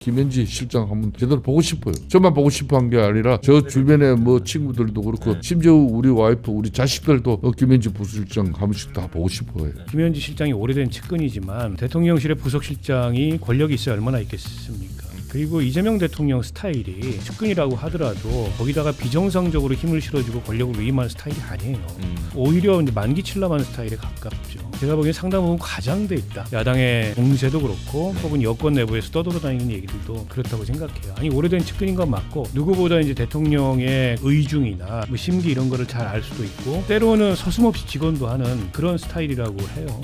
김현지 실장 한번 제대로 보고 싶어요. 저만 보고 싶어한 게 아니라 저 주변에 뭐 친구들도 그렇고 심지어 우리 와이프, 우리 자식들도 김현지 부실장 한 번씩 다 보고 싶어요. 김현지 실장이 오래된 측근이지만 대통령실의 부속실장이 권력이 있어야 얼마나 있겠습니까? 그리고 이재명 대통령 스타일이 측근이라고 하더라도 거기다가 비정상적으로 힘을 실어주고 권력을 위임하는 스타일이 아니에요. 오히려 이제 만기 출람하는 스타일에 가깝죠. 제가 보기엔 상당 부분 과장돼 있다. 야당의 공세도 그렇고 혹은 여권 내부에서 떠돌아다니는 얘기들도 그렇다고 생각해요. 아니 오래된 측근인 건 맞고 누구보다 이제 대통령의 의중이나 뭐 심기 이런 거를 잘 알 수도 있고 때로는 서슴없이 직원도 하는 그런 스타일이라고 해요.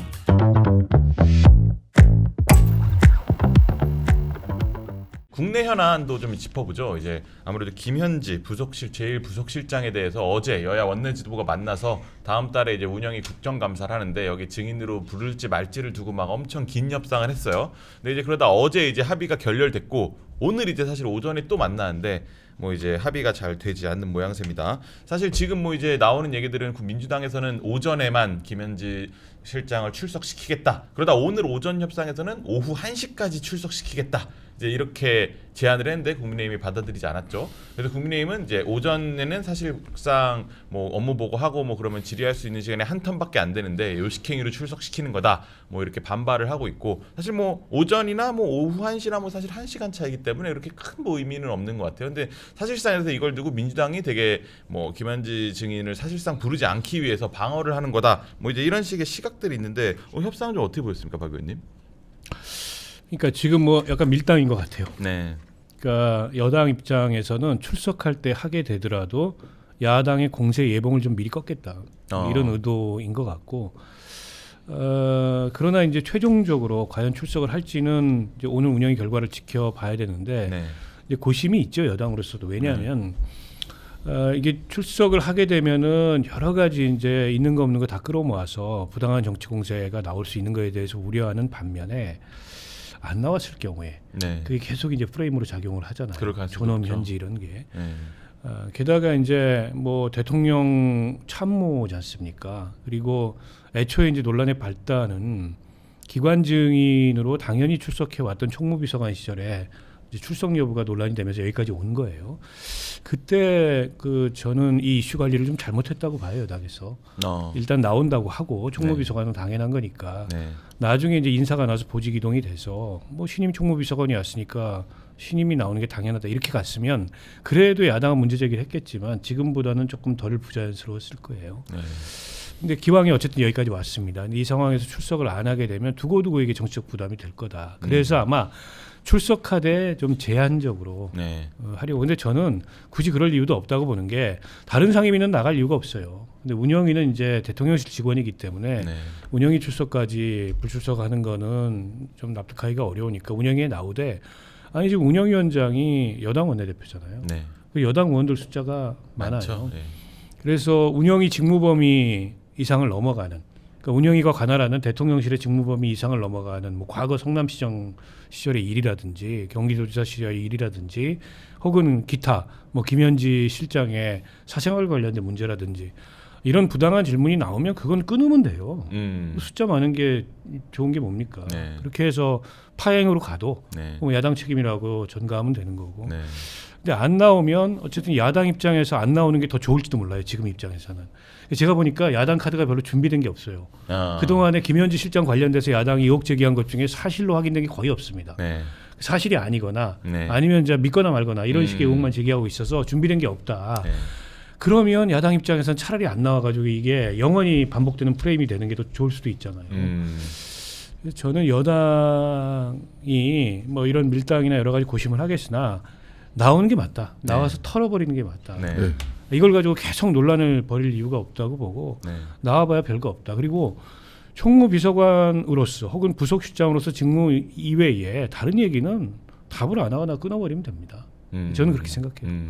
국내 현안도 좀 짚어보죠. 이제 아무래도 김현지 제일 부속실장에 대해서 어제 여야 원내 지도부가 만나서 다음 달에 이제 운영위 국정감사를 하는데 여기 증인으로 부를지 말지를 두고 막 엄청 긴 협상을 했어요. 근데 이제 그러다 어제 이제 합의가 결렬됐고 오늘 이제 사실 오전에 또 만나는데 뭐 이제 합의가 잘 되지 않는 모양새입니다. 사실 지금 뭐 이제 나오는 얘기들은 민주당에서는 오전에만 김현지 실장을 출석시키겠다. 그러다 오늘 오전 협상에서는 오후 1시까지 출석시키겠다. 이제 이렇게 제안을 했는데 국민의힘이 받아들이지 않았죠. 그래서 국민의힘은 이제 오전에는 사실상 뭐 업무 보고하고 뭐 그러면 질의할 수 있는 시간이 한 턴밖에 안 되는데 요식행위로 출석시키는 거다. 뭐 이렇게 반발을 하고 있고 사실 뭐 오전이나 뭐 오후 1시나 뭐 사실 1시간 차이기 때문에 그렇게 큰 뭐 의미는 없는 것 같아요. 근데 사실상에서 이걸 두고 민주당이 되게 뭐 김현지 증인을 사실상 부르지 않기 위해서 방어를 하는 거다. 뭐 이제 이런 식의 시각들이 있는데 협상은 좀 어떻게 보였습니까, 박 의원님? 그러니까 지금 뭐 약간 밀당인 것 같아요. 네. 그러니까 여당 입장에서는 출석할 때 하게 되더라도 야당의 공세 예봉을 좀 미리 꺾겠다 이런 의도인 것 같고 그러나 이제 최종적으로 과연 출석을 할지는 이제 오늘 운영의 결과를 지켜봐야 되는데 네. 이제 고심이 있죠 여당으로서도. 왜냐하면 이게 출석을 하게 되면은 여러 가지 이제 있는 거 없는 거 다 끌어모아서 부당한 정치 공세가 나올 수 있는 거에 대해서 우려하는 반면에 안 나왔을 경우에 네. 그게 계속 이제 프레임으로 작용을 하잖아요. 그럴 가능성이 존엄 높죠. 현지 이런 게. 네. 게다가 이제 뭐 대통령 참모지 않습니까? 그리고 애초에 이제 논란의 발단은 기관 증인으로 당연히 출석해 왔던 총무비서관 시절에 이제 출석 여부가 논란이 되면서 여기까지 온 거예요. 그때 저는 이 이슈 관리를 좀 잘못했다고 봐요, 여당에서. 일단 나온다고 하고 총무비서관은 당연한 거니까. 네. 나중에 이제 인사가 나서 보직 이동이 돼서 뭐 신임 총무비서관이 왔으니까 신임이 나오는 게 당연하다 이렇게 갔으면 그래도 야당은 문제 제기를 했겠지만 지금보다는 조금 덜 부자연스러웠을 거예요. 네. 근데 기왕이 어쨌든 여기까지 왔습니다. 이 상황에서 출석을 안 하게 되면 두고두고 이게 정치적 부담이 될 거다. 그래서 아마 출석하되 좀 제한적으로 네. 하려고. 근데 저는 굳이 그럴 이유도 없다고 보는 게 다른 상임위는 나갈 이유가 없어요. 근데 운영위는 이제 대통령실 직원이기 때문에 네. 운영위 출석까지 불출석하는 거는 좀 납득하기가 어려우니까 운영위에 나오되 아니 지금 운영위원장이 여당 원내대표잖아요. 네. 그 여당 의원들 숫자가 많아요. 많죠. 네. 그래서 운영위 직무범위 이상을 넘어가는 그러니까 운영위가 관할하는 대통령실의 직무범위 이상을 넘어가는 뭐 과거 성남시장 시절의 일이라든지 경기도지사 시절의 일이라든지 혹은 기타 뭐 김현지 실장의 사생활 관련된 문제라든지 이런 부당한 질문이 나오면 그건 끊으면 돼요. 숫자 많은 게 좋은 게 뭡니까? 네. 그렇게 해서 파행으로 가도 네. 뭐 야당 책임이라고 전가하면 되는 거고. 네. 근데 안 나오면 어쨌든 야당 입장에서 안 나오는 게 더 좋을지도 몰라요. 지금 입장에서는. 제가 보니까 야당 카드가 별로 준비된 게 없어요. 그동안에 김현지 실장 관련돼서 야당이 의혹 제기한 것 중에 사실로 확인된 게 거의 없습니다. 네. 사실이 아니거나 네. 아니면 이제 믿거나 말거나 이런 식의 의혹만 제기하고 있어서 준비된 게 없다. 네. 그러면 야당 입장에서는 차라리 안 나와가지고 이게 영원히 반복되는 프레임이 되는 게 더 좋을 수도 있잖아요. 그래서 저는 여당이 뭐 이런 밀당이나 여러 가지 고심을 하겠으나 나오는 게 맞다. 나와서 털어버리는 게 맞다. 네. 네. 이걸 가지고 계속 논란을 벌일 이유가 없다고 보고 네. 나와봐야 별거 없다. 그리고 총무비서관으로서 혹은 부속실장으로서 직무 이외에 다른 얘기는 답을 안 하거나 끊어버리면 됩니다. 저는 그렇게 생각해요.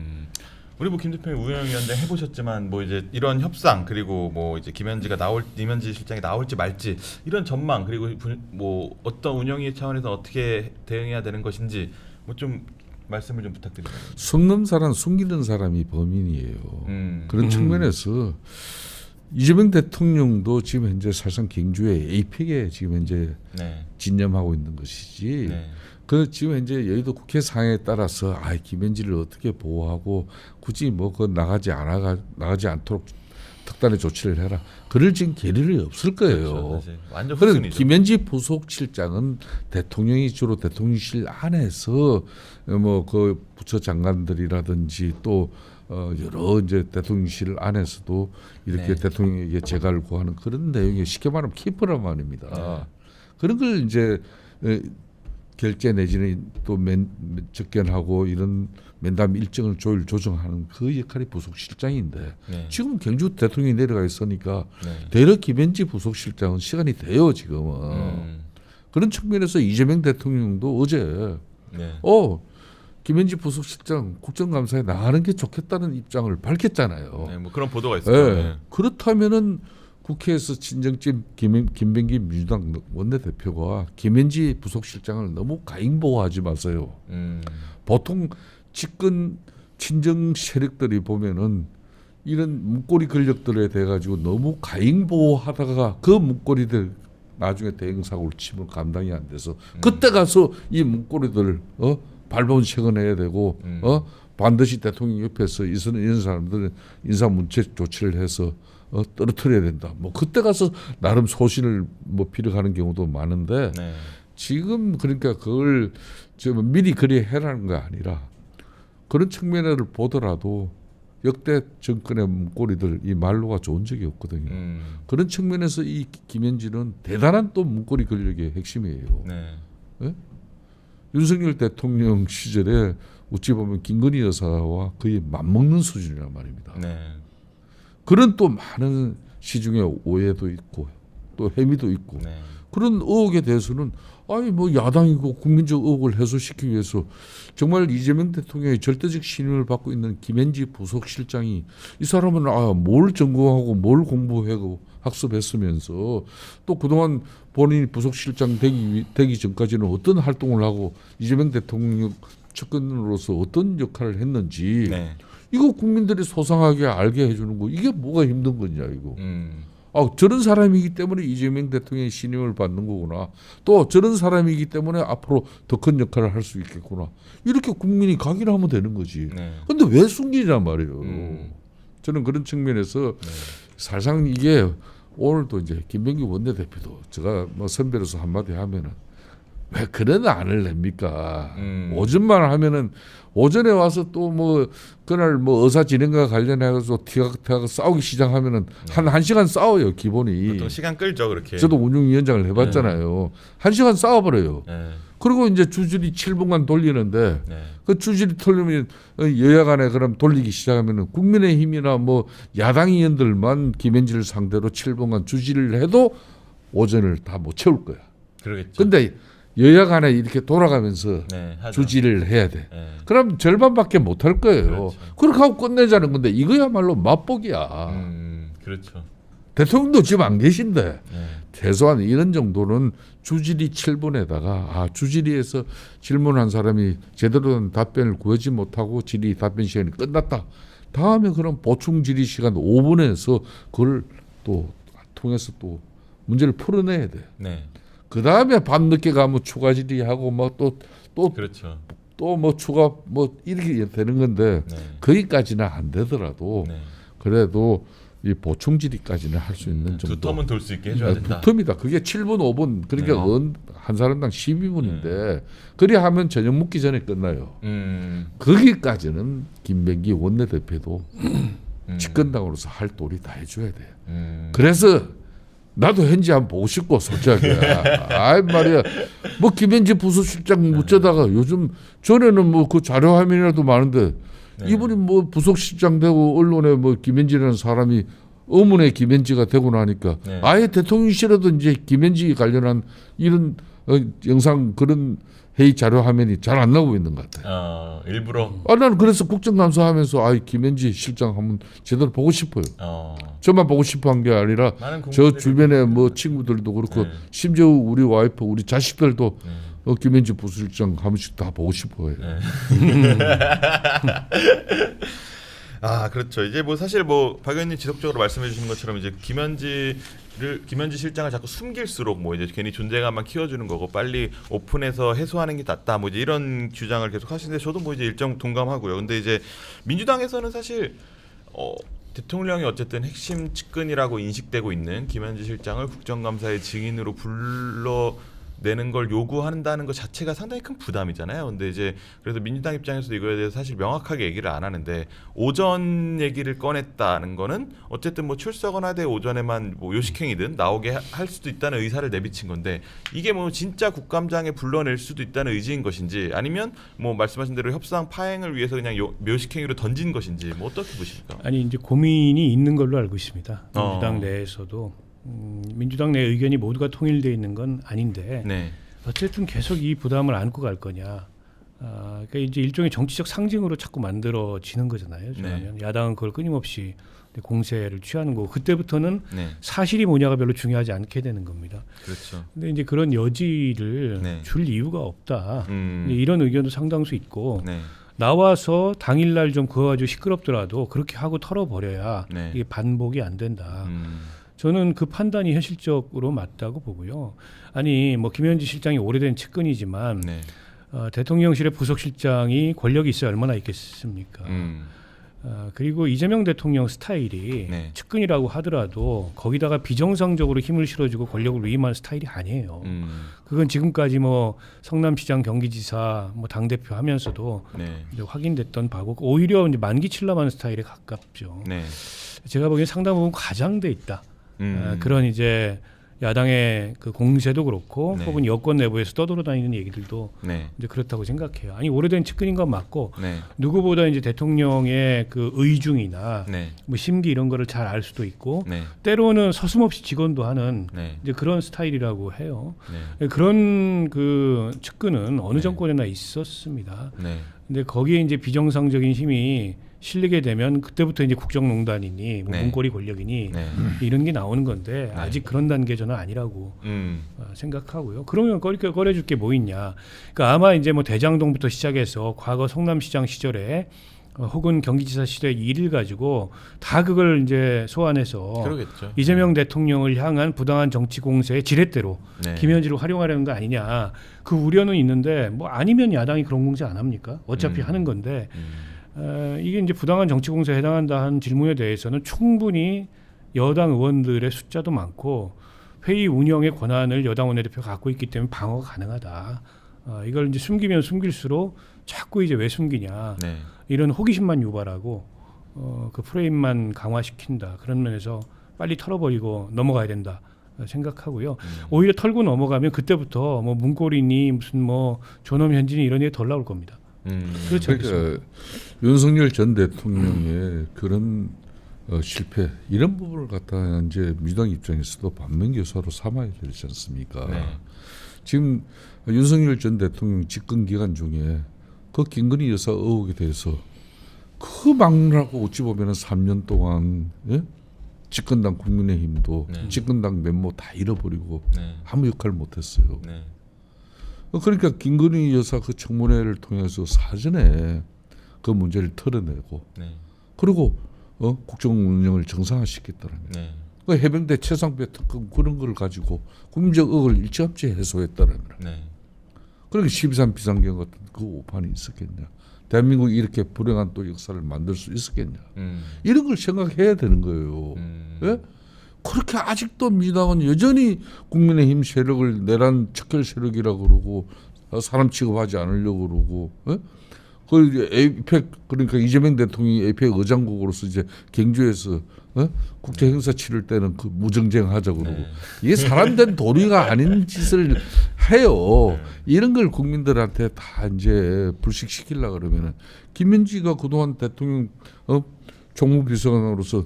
우리 뭐 김 대표님 운영위원회 해보셨지만 뭐 이제 이런 협상 그리고 뭐 이제 김현지 실장이 나올지 말지 이런 전망 그리고 뭐 어떤 운영위 차원에서 어떻게 대응해야 되는 것인지 뭐 좀 말씀을 좀 부탁드립니다. 숨는 사람 숨기는 사람이 범인이에요. 그런 측면에서 이재명 대통령도 지금 현재 사실상 경주의 에이펙에 지금 현재 네. 진념하고 있는 것이지. 네. 그 지금 현재 여의도 국회 상황에 따라서 김현지를 어떻게 보호하고 굳이 뭐 그 나가지 않도록 특단의 조치를 해라. 그럴 지금 계획이 없을 거예요. 그렇죠, 사실. 완전 그런 후순위죠. 김현지 부속실장은 대통령이 주로 대통령실 안에서 뭐 그 부처 장관들이라든지 또 여러 이제 대통령실 안에서도 이렇게 네. 대통령에게 재가를 구하는 그런 내용이 쉽게 말하면 키퍼란 말입니다. 네. 그런 걸 이제 결제 내지는 또 접견하고 이런 면담 일정을 조정하는 그 역할이 부속실장인데 네. 지금 경주 대통령이 내려가 있으니까 네. 대략 김현지 부속실장은 시간이 돼요 지금은. 그런 측면에서 이재명 대통령도 어제 네. 김현지 부속실장 국정감사에 나가는 게 좋겠다는 입장을 밝혔잖아요. 네, 뭐 그런 보도가 있었죠. 네. 그렇다면은 국회에서 친정집 김병기 민주당 원내대표가 김현지 부속실장을 너무 가잉보호하지 마세요. 보통 집권 친정 세력들이 보면은 이런 문고리 권력들에 대해 가지고 너무 가잉보호하다가 그 문고리들 나중에 대응 사고를 치면 감당이 안 돼서 그때 가서 이 문고리들 발본 체건해야 되고 반드시 대통령 옆에서 이런 사람들은 인사 문책 조치를 해서 떨어뜨려야 된다. 뭐 그때 가서 나름 소신을 뭐 빌어가는 경우도 많은데 네. 지금 그러니까 그걸 좀 미리 그리 해라는 거 아니라 그런 측면을 보더라도 역대 정권의 문고리들 이 말로가 좋은 적이 없거든요. 그런 측면에서 이 김현지는 대단한 또 문고리 권력의 핵심이에요. 네. 윤석열 대통령 시절에 어찌 보면 김건희 여사와 거의 맞먹는 수준이란 말입니다. 네. 그런 또 많은 시중에 오해도 있고 또 혐의도 있고 네. 그런 의혹에 대해서는 뭐 야당이고 국민적 의혹을 해소시키기 위해서 정말 이재명 대통령의 절대적 신임을 받고 있는 김현지 부속실장이 이 사람은 뭘 전공하고 뭘 공부하고 학습했으면서 또 그동안 본인이 부속실장 되기 전까지는 어떤 활동을 하고 이재명 대통령 측근으로서 어떤 역할을 했는지 네. 이거 국민들이 소상하게 알게 해주는 거 이게 뭐가 힘든 거냐 이거. 저런 사람이기 때문에 이재명 대통령의 신임을 받는 거구나. 또 저런 사람이기 때문에 앞으로 더 큰 역할을 할 수 있겠구나. 이렇게 국민이 각인하면 되는 거지. 네. 근데 왜 숨기냐 말이에요. 저는 그런 측면에서 사실상 이게 오늘도 이제 김병기 원내대표도 제가 뭐 선배로서 한마디 하면은 왜 그런 안을 냅니까? 오전만 하면은 오전에 와서 또 뭐 그날 뭐 의사 진행과 관련해서 티가 싸우기 시작하면은 한 시간 싸워요 기본이. 보통 시간 끌죠 그렇게. 저도 운영위원장을 해봤잖아요. 한 시간 싸워버려요. 네. 그리고 이제 주질이 7분간 돌리는데 네. 그 주질이 돌리면 여야 간에 그럼 돌리기 시작하면은 국민의힘이나 뭐 야당 의원들만 김현지를 상대로 7분간 주질을 해도 오전을 다 못 채울 거야. 그러겠죠. 근데 여야 간에 이렇게 돌아가면서 네, 하죠. 주지를 해야 돼. 네. 그럼 절반밖에 못 할 거예요. 그렇죠. 그렇게 하고 끝내자는 건데 이거야말로 맛보기야. 그렇죠. 대통령도 지금 안 계신데 네. 최소한 이런 정도는 주질이 7분에다가 주질의에서 질문한 사람이 제대로 된 답변을 구하지 못하고 질의 답변 시간이 끝났다. 다음에 그럼 보충 질의 시간 5분에서 그걸 또 통해서 또 문제를 풀어내야 돼. 네. 그 다음에 밤늦게 가면 추가 질의하고 뭐 또 그렇죠. 또 뭐 추가 뭐 이렇게 되는 건데 네. 거기까지는 안 되더라도 네. 그래도 이 보충 질의까지는 할 수 있는 정도. 두 텀은 돌 수 있게 해줘야 된다. 두 텀이다. 그게 7분, 5분. 그러니까 한 사람당 12분인데 그리 하면 저녁 먹기 전에 끝나요. 거기까지는 김병기 원내대표도 집권당으로서 할 도리 다 해줘야 돼요. 그래서 나도 현지 한번 보고 싶고 솔직하게. 말이야. 뭐 김현지 부속실장 묻자다가 요즘 전에는 뭐 그 자료 화면이라도 많은데 네. 이분이 뭐 부속실장 되고 언론에 뭐 김현지라는 사람이 의문의 김현지가 되고 나니까 네. 아예 대통령실에도 이제 김현지 관련한 이런 영상 그런 회의 자료 화면이 잘 안 나오고 있는 것 같아요. 일부러. 나는 그래서 국정감사하면서 김현지 실장 한번 제대로 보고 싶어요. 저만 보고 싶어 한 게 아니라 저 주변에 뭐 친구들도 그렇고 네. 심지어 우리 와이프, 우리 자식들도 김현지 부실장 한 번씩 다 보고 싶어요. 네. 아 그렇죠. 이제 뭐 사실 뭐 박 의원님 지속적으로 말씀해 주신 것처럼 이제 김현지 실장을 자꾸 숨길수록 뭐 이제 괜히 존재감만 키워주는 거고 빨리 오픈해서 해소하는 게 낫다 뭐 이제 이런 주장을 계속 하시는데 저도 뭐 이제 일정 동감하고요. 근데 이제 민주당에서는 사실 대통령이 어쨌든 핵심 측근이라고 인식되고 있는 김현지 실장을 국정감사의 증인으로 불러내는 걸 요구한다는 것 자체가 상당히 큰 부담이잖아요. 근데 이제 그래서 민주당 입장에서도 이거에 대해서 사실 명확하게 얘기를 안 하는데 오전 얘기를 꺼냈다는 거는 어쨌든 뭐 출석은 하되 오전에만 뭐 요식행위든 나오게 할 수도 있다는 의사를 내비친 건데 이게 뭐 진짜 국감장에 불러낼 수도 있다는 의지인 것인지 아니면 뭐 말씀하신 대로 협상 파행을 위해서 그냥 묘식행위로 던진 것인지 뭐 어떻게 보십니까? 아니 이제 고민이 있는 걸로 알고 있습니다. 민주당 내에서도 민주당 내 의견이 모두가 통일되어 있는 건 아닌데 네. 어쨌든 계속 이 부담을 안고 갈 거냐. 그러니까 이제 일종의 정치적 상징으로 자꾸 만들어지는 거잖아요. 저는 야당은 그걸 끊임없이 공세를 취하는 거고 그때부터는 네. 사실이 뭐냐가 별로 중요하지 않게 되는 겁니다. 그렇죠. 근데 이제 그런 여지를 네. 줄 이유가 없다. 이제 이런 의견도 상당수 있고 네. 나와서 당일날 좀 그거 가지고 시끄럽더라도 그렇게 하고 털어버려야 네. 이게 반복이 안 된다. 저는 그 판단이 현실적으로 맞다고 보고요. 아니 뭐 김현지 실장이 오래된 측근이지만 네. 대통령실의 부속실장이 권력이 있어야 얼마나 있겠습니까? 그리고 이재명 대통령 스타일이 네. 측근이라고 하더라도 거기다가 비정상적으로 힘을 실어주고 권력을 위임하는 스타일이 아니에요. 그건 지금까지 뭐 성남시장, 경기지사, 뭐 당대표 하면서도 네. 이제 확인됐던 바고 오히려 이제 만기 칠람하는 스타일에 가깝죠. 네. 제가 보기엔 상당 부분 과장돼 있다. 그런 이제 야당의 그 공세도 그렇고 네. 혹은 여권 내부에서 떠돌아다니는 얘기들도 네. 이제 그렇다고 생각해요. 아니 오래된 측근인 건 맞고 네. 누구보다 이제 대통령의 그 의중이나 네. 뭐 심기 이런 거를 잘 알 수도 있고 네. 때로는 서슴없이 직원도 하는 네. 이제 그런 스타일이라고 해요. 네. 그런 그 측근은 어느 네. 정권에나 있었습니다. 네. 근데 거기에 이제 비정상적인 힘이 실리게 되면 그때부터 이제 국정농단이니 뭐 네. 문고리 권력이니 네. 이런 게 나오는 건데 아직 그런 단계 저는 아니라고 생각하고요. 그러면 꺼내줄 게 뭐 있냐? 그러니까 아마 이제 뭐 대장동부터 시작해서 과거 성남시장 시절에 혹은 경기지사 시절에 일을 가지고 다 그걸 이제 소환해서 그러겠죠. 이재명 대통령을 향한 부당한 정치 공세의 지렛대로 네. 김현지를 활용하려는 거 아니냐? 그 우려는 있는데 뭐 아니면 야당이 그런 공세 안 합니까? 어차피 하는 건데. 이게 이제 부당한 정치 공세에 해당한다 하는 질문에 대해서는 충분히 여당 의원들의 숫자도 많고 회의 운영의 권한을 여당 원내대표가 갖고 있기 때문에 방어가 가능하다. 이걸 이제 숨기면 숨길수록 자꾸 이제 왜 숨기냐 네. 이런 호기심만 유발하고 그 프레임만 강화시킨다. 그런 면에서 빨리 털어버리고 넘어가야 된다. 생각하고요. 오히려 털고 넘어가면 그때부터 뭐 문고리니 무슨 뭐 존엄 현진이 이런 얘기 덜 나올 겁니다. 그렇지 않겠습니까? 그러니까 윤석열 전 대통령의 그런 실패 이런 부분을 갖다 이제 민주당 입장에서도 반면교사로 삼아야 되지 않습니까? 네. 지금 윤석열 전 대통령 집권 기간 중에 그 김건희 여사 의혹에 대해서 그 막느라고 어찌 보면은 3년 동안 집권당 국민의힘도 네. 집권당 면모 다 잃어버리고 네. 아무 역할을 못했어요. 네. 그러니까 김건희 여사 그 청문회를 통해서 사전에 그 문제를 털어내고 네. 그리고 국정 운영을 정상화시켰다는 거예요. 네. 그 해병대 최상배 특검 그런 걸 가지고 국민적 의혹을 일찌감치 해소했다는 거예요. 네. 그러니까 12.3 비상경 같은 그 오판이 있었겠냐. 대한민국이 이렇게 불행한 또 역사를 만들 수 있었겠냐. 이런 걸 생각해야 되는 거예요. 예? 그렇게 아직도 민주당은 여전히 국민의힘 세력을 내란 척결 세력이라고 그러고 사람 취급하지 않으려고 그러고 그 이제 에이펙 그러니까 이재명 대통령이 에이펙 의장국으로서 이제 경주에서 국제 행사 치를 때는 그 무정쟁 하자고 그러고 이게 사람된 도리가 아닌 짓을 해요. 이런 걸 국민들한테 다 이제 불식시키려고 그러면은 김현지가 그동안 대통령 정무비서관으로서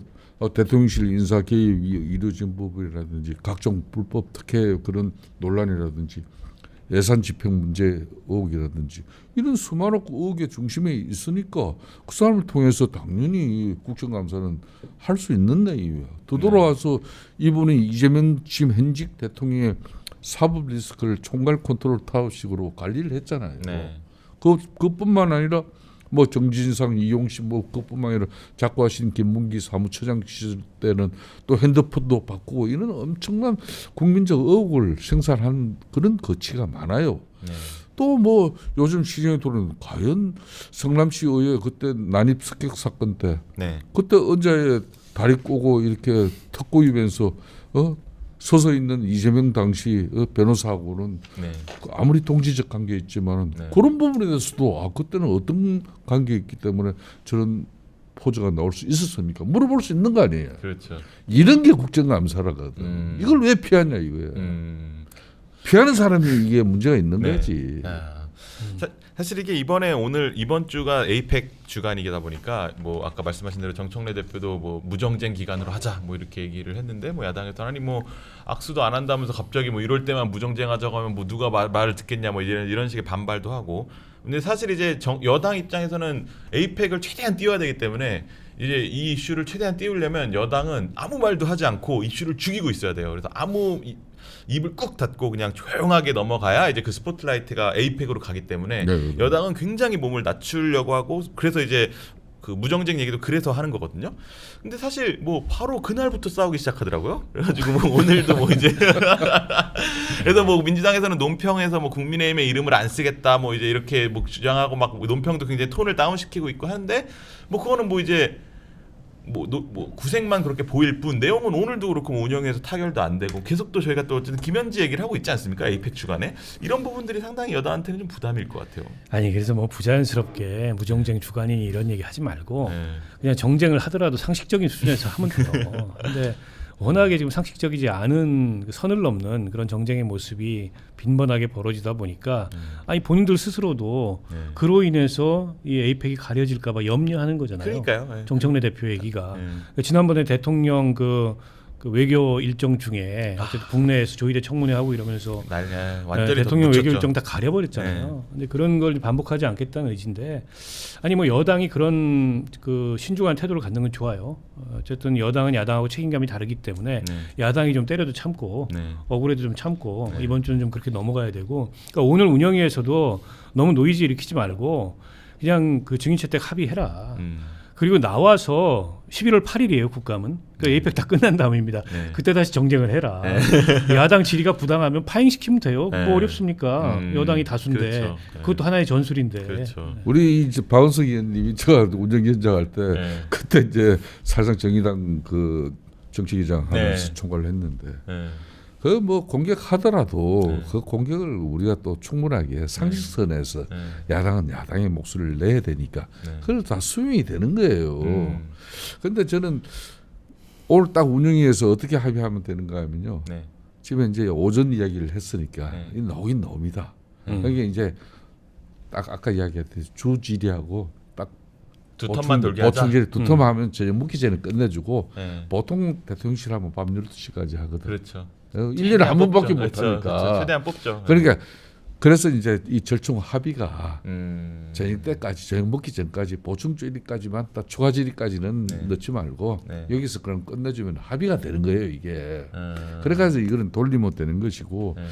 대통령실 인사 개입이 이루어진 부분이라든지 각종 불법 특혜 그런 논란이라든지 예산 집행 문제 의혹이라든지 이런 수많은 의혹의 중심에 있으니까 그 사람을 통해서 당연히 국정감사는 할 수 있는 내용이에요. 되돌아와서 이분이 이재명 지금 현직 대통령의 사법 리스크를 총괄 컨트롤 타워식으로 관리를 했잖아요. 네. 그뿐만 아니라 뭐 정진상, 이용식 뭐 그뿐만 아니라 작고하신 김문기 사무처장 시절 때는 또 핸드폰도 바꾸고 이런 엄청난 국민적 의혹을 생산한 그런 거치가 많아요. 네. 또 뭐 요즘 시중에 돌아오는 과연 성남시 의회 그때 난입 습격 사건 때 네. 그때 언제 다리 꼬고 이렇게 턱구이면서 서서 있는 이재명 당시 변호사하고는 네. 아무리 동지적 관계 있지만 네. 그런 부분에 대해서도 그때는 어떤 관계였기 때문에 저런 포즈가 나올 수 있었습니까? 물어볼 수 있는 거 아니에요. 그렇죠. 이런 게 국정감사라거든. 이걸 왜 피하냐 이거예요. 피하는 사람이 이게 문제가 있는 네. 거지. 사실 이게 이번 주가 에이펙 주간이다 보니까 뭐 아까 말씀하신 대로 정청래 대표도 뭐 무정쟁 기간으로 하자 뭐 이렇게 얘기를 했는데 뭐 야당에서 아니 뭐 악수도 안 한다면서 갑자기 뭐 이럴 때만 무정쟁하자고 하면 뭐 누가 말을 듣겠냐 뭐 이런 식의 반발도 하고. 근데 사실 이제 여당 입장에서는 에이펙을 최대한 띄워야 되기 때문에 이제 이 이슈를 최대한 띄우려면 여당은 아무 말도 하지 않고 이슈를 죽이고 있어야 돼요. 그래서 입을 꾹 닫고 그냥 조용하게 넘어가야 이제 그 스포트라이트가 에이펙으로 가기 때문에 네. 여당은 굉장히 몸을 낮추려고 하고 그래서 이제 그 무정쟁 얘기도 그래서 하는 거거든요. 근데 사실 뭐 바로 그날부터 싸우기 시작하더라고요. 그래가지고 뭐 오늘도 뭐 이제 그래서 뭐 민주당에서는 논평에서 뭐 국민의힘의 이름을 안 쓰겠다 뭐 이제 이렇게 뭐 주장하고 막 논평도 굉장히 톤을 다운시키고 있고 하는데 뭐 그거는 뭐 이제 뭐 구색만 그렇게 보일 뿐 내용은 오늘도 그렇고 뭐 운영에서 타결도 안 되고 계속 또 저희가 또 어쨌든 김현지 얘기를 하고 있지 않습니까? 에이펙 주간에 이런 부분들이 상당히 여당한테는 좀 부담일 것 같아요. 아니 그래서 뭐 부자연스럽게 무정쟁 주간이니 이런 얘기 하지 말고 네. 그냥 정쟁을 하더라도 상식적인 수준에서 하면 돼요. 근데 워낙에 지금 상식적이지 않은 그 선을 넘는 그런 정쟁의 모습이 빈번하게 벌어지다 보니까 아니 본인들 스스로도 네. 그로 인해서 이 에이펙이 가려질까 봐 염려하는 거잖아요. 그러니까요. 네. 정청래 대표 얘기가 네. 그러니까 지난번에 대통령 그 외교 일정 중에 어쨌든 국내에서 조의대 청문회 하고 이러면서 완전히 대통령 묻혔죠. 외교 일정 다 가려버렸잖아요. 근데 그런 걸 반복하지 않겠다는 의지인데 아니 뭐 여당이 그런 그 신중한 태도를 갖는 건 좋아요. 어쨌든 여당은 야당하고 책임감이 다르기 때문에 네. 야당이 좀 때려도 참고 네. 억울해도 좀 참고 네. 이번 주는 좀 그렇게 넘어가야 되고 그러니까 오늘 운영위에서도 너무 노이즈 일으키지 말고 그냥 그 증인 채택 합의해라. 그리고 나와서 11월 8일이에요 국감은. 그러니까 에이펙 다 끝난 다음입니다. 네. 그때 다시 정쟁을 해라. 야당 질의가 부당하면 파행시키면 돼요. 네. 뭐 어렵습니까? 여당이 다수인데 그렇죠. 네. 그것도 하나의 전술인데. 그렇죠. 우리 이제 박원석 의원님이 제가 운전기장 할 때 네. 그때 이제 사실상 정의당 그 정치기장 하면서 네. 총괄을 했는데 네. 그 뭐 공격하더라도 네. 그 공격을 우리가 또 충분하게 상식선에서 네. 야당은 야당의 목소리를 내야 되니까 네. 그걸 다 수용이 되는 거예요. 그런데 저는 오늘 딱 운영위에서 어떻게 합의하면 되는가 하면요. 네. 지금 이제 오전 이야기를 했으니까 네. 이 나오긴 나옵니다. 그게 이제 딱 아까 이야기했듯이 주질의하고 딱 두 턴만 돌게 하자. 보충 질의 두 턴 하면 저녁 묵기 전에 끝내주고 네. 보통 대통령실 하면 밤 12시까지 하거든. 그렇죠. 1년에 한 번밖에 못 그렇죠. 하니까. 그렇죠. 최대한 뽑죠. 그러니까 그래서 이제 이 절충 합의가 음. 저녁 때까지 저녁 먹기 전까지 보충 질의까지만 딱 추가 질의까지는 네. 넣지 말고 네. 여기서 그럼 끝내주면 합의가 되는 거예요 이게. 음. 그래서 이거는 돌리면 되는 것이고 네.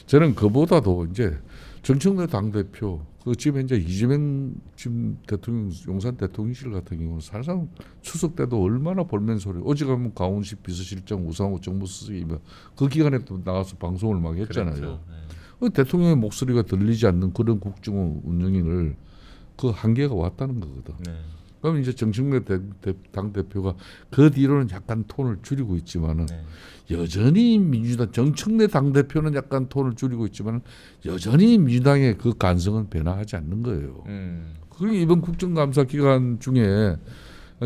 저는 그보다도 이제 정청래 당대표 그 지금 이제 이재명 지금 대통령 용산 대통령실 같은 경우는 사실상 추석 때도 얼마나 볼멘 소리 어지간하면 강훈식 비서실장 우상호 정무수석이며 그 기간에 또 나와서 방송을 막 했잖아요. 그렇죠. 네. 그 대통령의 목소리가 들리지 않는 그런 국정원 운영을 그 한계가 왔다는 거거든. 네. 그럼 이제 정청래 당 대표가 그 뒤로는 약간 톤을 줄이고 있지만은 네. 여전히 민주당 정청래 당 대표는 약간 톤을 줄이고 있지만 여전히 민주당의 그 간성은 변화하지 않는 거예요. 그게 이번 국정감사 기간 중에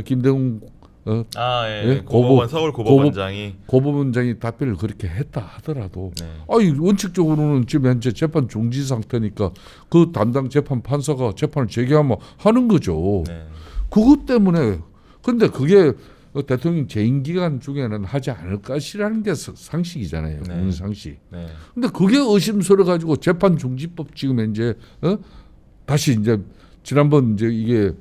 김대웅 예. 고법원 서울 고법원장이 고법원장이 답변을 그렇게 했다 하더라도 네. 아니 원칙적으로는 지금 현재 재판 중지 상태니까 그 담당 재판 판사가 재판을 재개하면 하는 거죠. 네. 그것 때문에 근데 그게 대통령 재임 기간 중에는 하지 않을 것이라는 게 상식이잖아요. 네. 국민 상식. 네. 근데 그게 의심스러 가지고 재판 중지법 지금 현재 다시 이제 지난번 이제 이게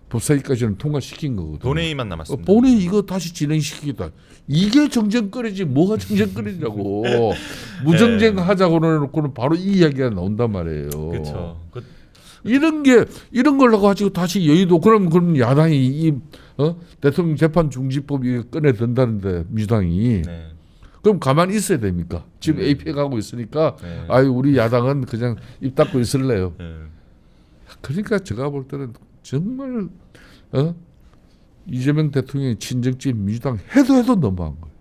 법사위까지는 통과시킨 거거든요. 본회의만 남았습니다. 본회의 이거 다시 진행시키겠다. 이게 정쟁거리지 뭐가 정쟁거리냐고. 무정쟁 하자고 해놓고는 바로 이 이야기가 나온단 말이에요. 그렇죠. 이런 걸 가지고 다시 여의도 그럼 야당이 이 대통령 재판 중지법 이거 꺼내 든다는데 민주당이 네. 그럼 가만히 있어야 됩니까? 지금 AP에 가고 있으니까 네. 아유 우리 야당은 그냥 입 닫고 있을래요. 네. 그러니까 제가 볼 때는 정말 이재명 대통령의 친정집 민주당 해도 너무한 거예요.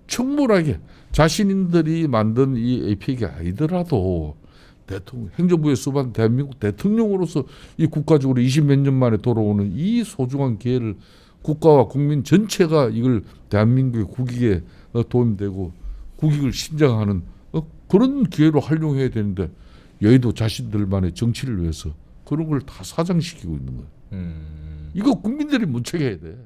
충분하게 자신들이 만든 이 AP가 아니더라도 대통령, 행정부의 수반 대한민국 대통령으로서 이 국가적으로 20몇 년 만에 돌아오는 이 소중한 기회를 국가와 국민 전체가 이걸 대한민국의 국익에 도움되고 국익을 신장하는 그런 기회로 활용해야 되는데 여의도 자신들만의 정치를 위해서 그런 걸 다 사장시키고 있는 거예요. 이거 국민들이 문책해야 돼.